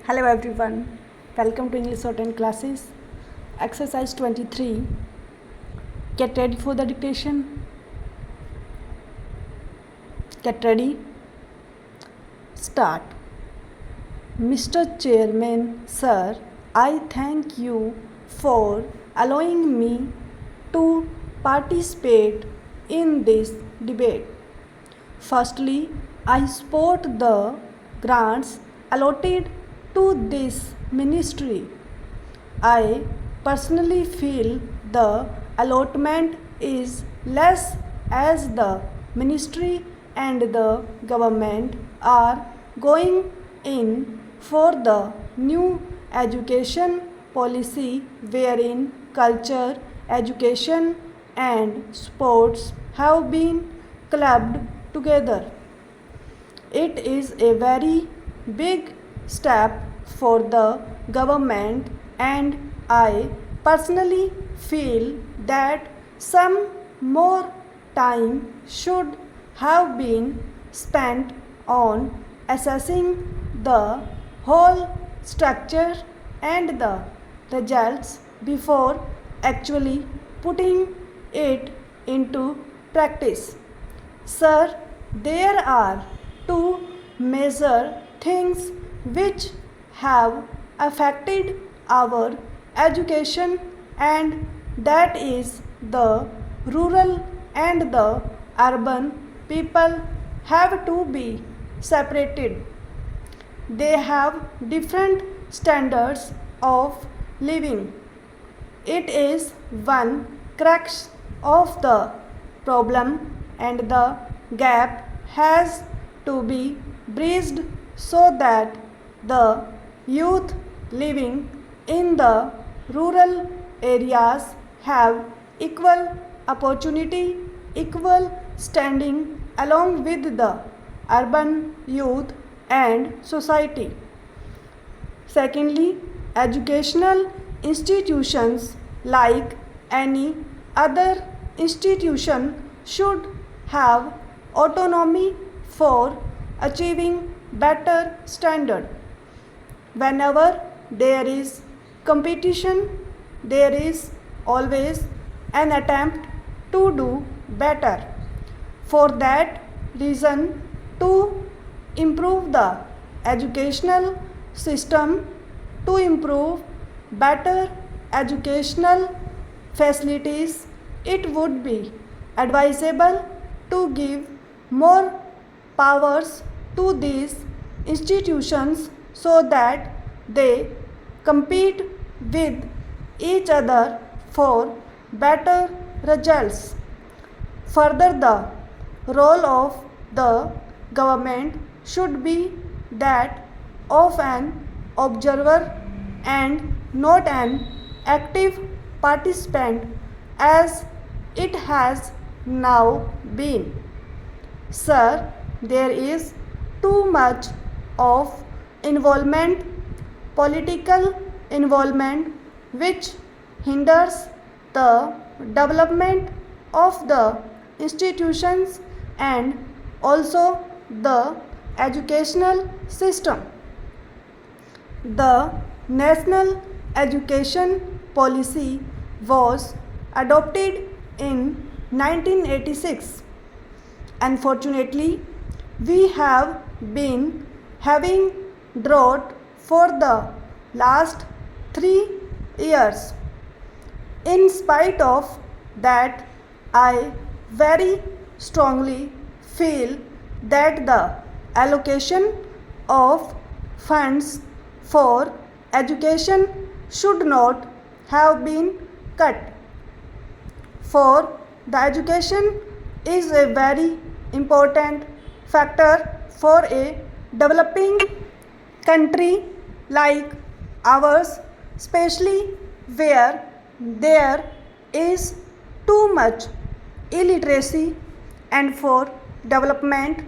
Hello everyone, welcome to English Shorthand classes. Exercise 23. Get ready for the dictation. Get ready. Start. Mr. Chairman, sir, I thank you for allowing me to participate in this debate. Firstly, I support the grants allotted to this ministry. I personally feel the allotment is less as the ministry and the government are going in for the new education policy wherein culture, education and sports have been clubbed together. It is a very big step for the government, and I personally feel that some more time should have been spent on assessing the whole structure and the results before actually putting it into practice. Sir, there are two major things which have affected our education, and that is the rural and the urban people have to be separated. They have different standards of living. It is one crux of the problem, and the gap has to be bridged so that the youth living in the rural areas have equal opportunity, equal standing along with the urban youth and society. Secondly, educational institutions like any other institution should have autonomy for achieving better standard. Whenever there is competition, there is always an attempt to do better. For that reason, to improve the educational system, to improve better educational facilities, it would be advisable to give more powers to these institutions so that they compete with each other for better results. Further, the role of the government should be that of an observer and not an active participant as it has now been. Sir, there is too much of involvement, political involvement, which hinders the development of the institutions and also the educational system. The National Education Policy was adopted in 1986. Unfortunately, we have been having drought for the last 3 years. In spite of that, I very strongly feel that the allocation of funds for education should not have been cut. For the education is a very important factor for a developing country like ours, especially where there is too much illiteracy, and for development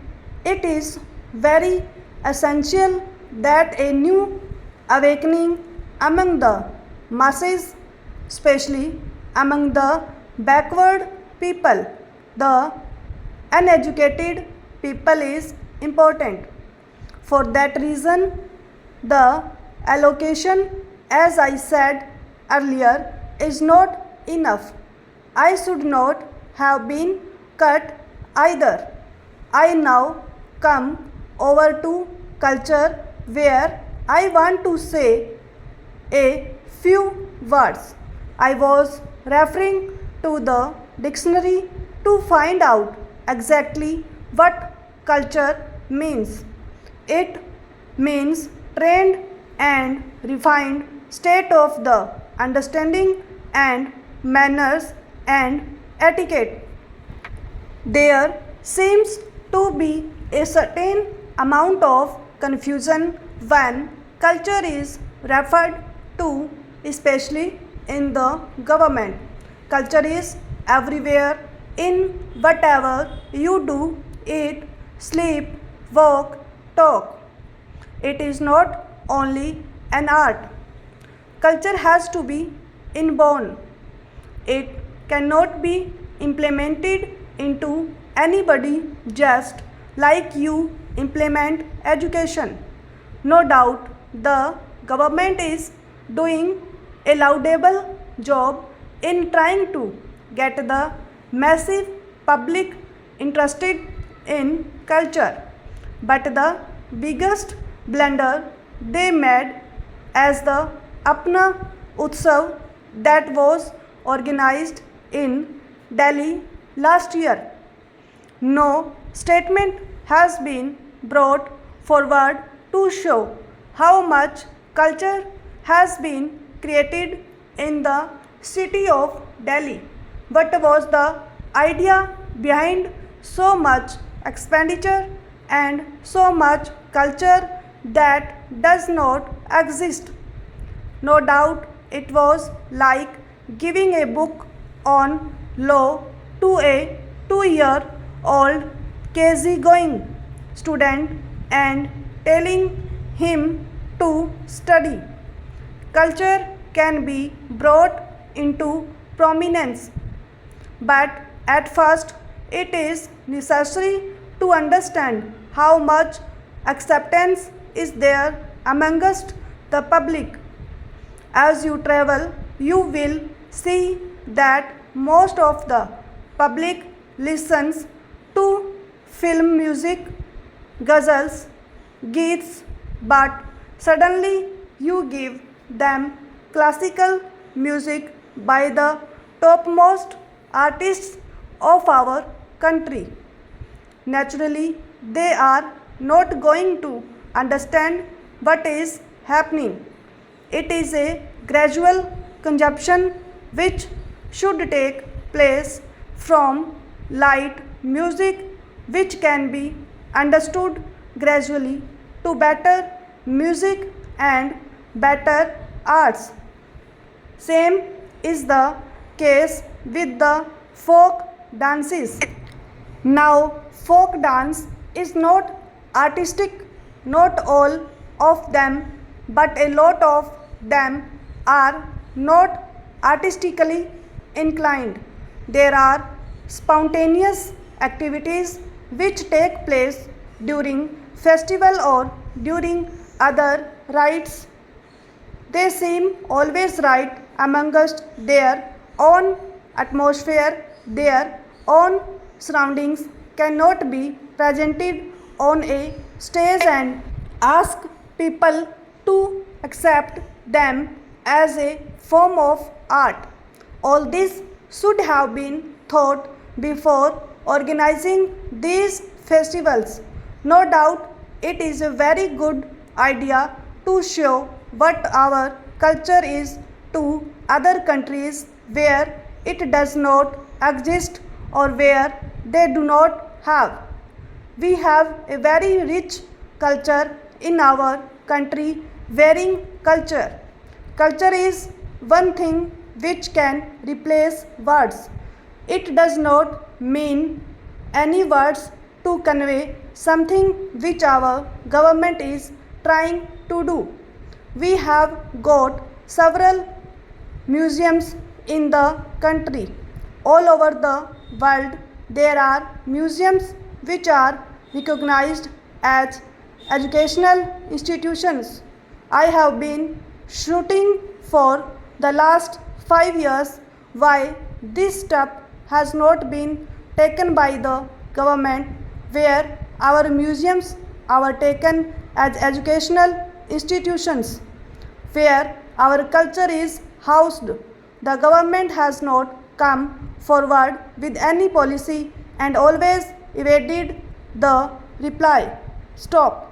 it is very essential that a new awakening among the masses, especially among the backward people, the uneducated people, is important. For that reason, the allocation, as I said earlier, is not enough. I should not have been cut either. I now come over to culture where I want to say a few words. I was referring to the dictionary to find out exactly what culture means. It means trained and refined state of the understanding and manners and etiquette. There seems to be a certain amount of confusion when culture is referred to, especially in the government. Culture is everywhere in whatever you do, eat, sleep, walk, talk. It is not only an art. Culture has to be inborn. It cannot be implemented into anybody just like you implement education. No doubt the government is doing a laudable job in trying to get the massive public interested in culture. But the biggest blunder they made as the Apna Utsav that was organized in Delhi last year. No statement has been brought forward to show how much culture has been created in the city of Delhi. What was the idea behind so much expenditure and so much culture that does not exist? No doubt it was like giving a book on law to a 2-year-old KG going student and telling him to study. Culture can be brought into prominence, but at first it is necessary to understand how much acceptance is there amongst the public. As you travel, you will see that most of the public listens to film music, ghazals, geets, but suddenly you give them classical music by the topmost artists of our country. Naturally, they are not going to understand what is happening. It is a gradual consumption which should take place from light music, which can be understood gradually, to better music and better arts. Same is the case with the folk dances. Now, folk dance is not artistic, not all of them, but a lot of them are not artistically inclined. There are spontaneous activities which take place during festival or during other rites. They seem always right amongst their own atmosphere, their own surroundings, cannot be presented on a stage and ask people to accept them as a form of art. All this should have been thought before organizing these festivals. No doubt it is a very good idea to show what our culture is to other countries where it does not exist or where they do not have. We have a very rich culture in our country. Wearing culture. Culture is one thing which can replace words. It does not mean any words to convey something which our government is trying to do. We have got several museums in the country. All over the world there are museums which are recognized as educational institutions. I have been shooting for the last 5 years. Why this step has not been taken by the government, where our museums are taken as educational institutions, where our culture is housed. The government has not come forward with any policy and always evaded the reply. Stop.